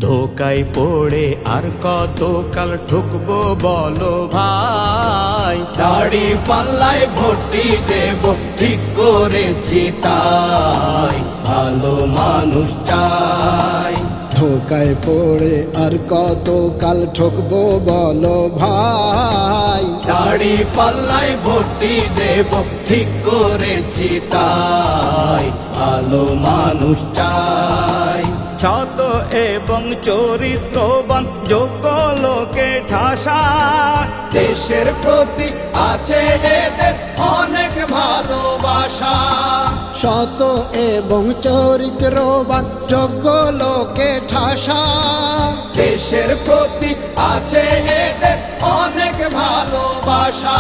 ধোকায় পড়ে আর কত কাল ঠুকবো বলো ভাই। দাড়ি পাল্লায় ভোটটি দেব ঠিক করেছি তাই, ভালো মানুষ চাই। ধোকায় পড়ে আর কত কাল ঠকবো বলো ভাই। দাড়ি পাল্লায় ভোটটি দেব ঠিক করেছি তাই, ভালো মানুষ চাই। সৎ এবং চরিত্রবান যোগ্য লোকে ঠাসা, দেশের প্রতি আছে এদের অনেক ভালোবাসা। সৎ এবং চরিত্রবান যোগ্য লোকে ঠাসা, দেশের প্রতি আছে এদের অনেক ভালোবাসা।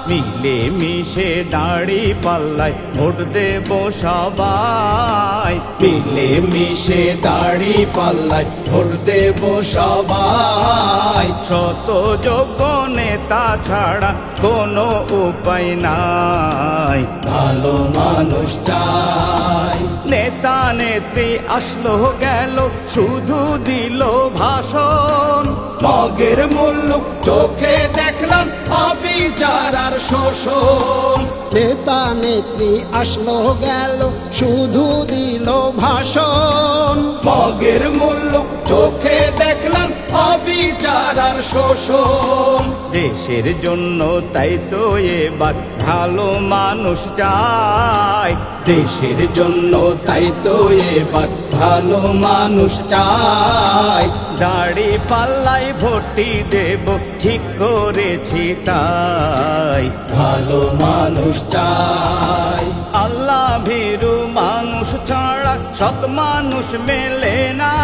মিলে মিশে দাড়ি পাল্লায় ভোট দেব সবাই। মিলে মিশে দাড়ি পাল্লায় ভোট দেব সবাই। শত যোগ্য নেতা ছাড়া কোনো উপায় নাই, ভালো মানুষ চাই। নেতা নেত্রী আসলো গেল শুধু দিল ভাষণ, মগের মুল্লুক চোখে দেখলাম অবিচার আর শোষণ। নেতা নেত্রী আসলো গেল শুধু দিল ভাষণ, মগের মুল্লুক চোখে দেখলাম অবিচার আর শোষণ। দেশের জন্য তাই তো এবার ভালো মানুষ চাই। দেশের জন্য তাই তো এবার ভালো মানুষ চাই। দাড়ি পাল্লাই ভোটটি দেব ঠিক করেছি তাই, ভালো মানুষ চাই। আল্লাহ ভীরু মানুষ ছাড়া সৎ মানুষ মেলে না।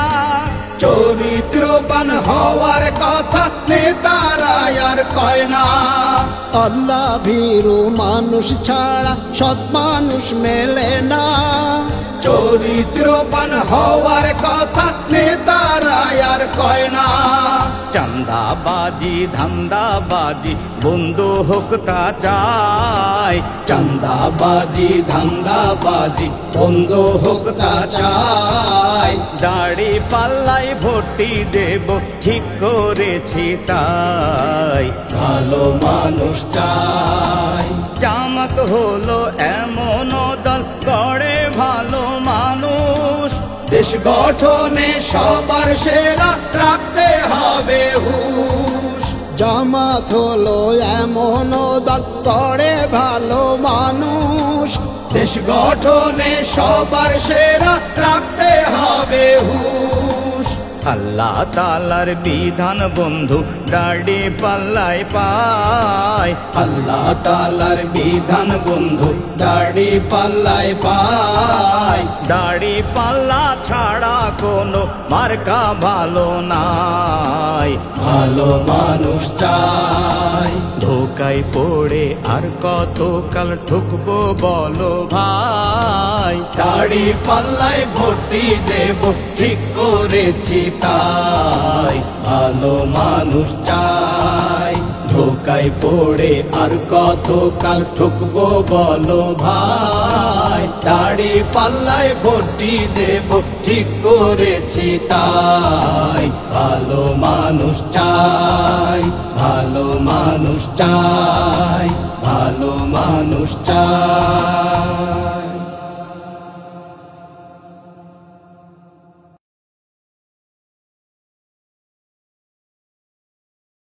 চরিত্রবান হওয়ার কথা নেতারা আর কয় না। আল্লাহ ভীরু মানুষ ছাড়া সৎ মানুষ মেলে না। চরিত্রবান হওয়ার কথা নেতারা আর কয় না। চান্দাবাজি ধান্দাবাজি বন্ধ হোক তা চাই। চান্দাবাজি ধান্দাবাজি বন্ধ হোক তা চাই। দাড়ি পাল্লাই ভোটটি দেব ঠিক করেছি তাই, ভালো মানুষ চাই। জামাত হলো এমন দল গড়ে ভালো মানুষ, দেশ গঠনে সবার সেরা রাখতে হবে হুঁশ। জামাত হলো এমন দল করে ভালো মানুষ, দেশ গঠনে সবার সেরা রাখতে হবে হুঁশ। আল্লাহ তাআলার বিধান বন্ধু দাড়ি পাল্লায় পায়। আল্লাহ তাআলার বিধান বন্ধু দাড়ি পাল্লায় পায়। দাড়ি পাল্লা ছাড়া কোনো মার্কা ভালো নাই, ভালো মানুষ চাই। ধোকায় পড়ে আর কত কাল ঠুকবো বলো ভাই। দাড়ি পাল্লায় ভোটটি দেব ঠিক করেছি তাই, ভালো মানুষ চাই। ধোকায় পড়ে আর কত কাল ঠুকবো বলো ভাই। দাড়ি পাল্লায় ভোটটি দেব ঠিক করেছি তাই, ভালো মানুষ চাই। ভালো মানুষ চাই, ভালো মানুষ চাই।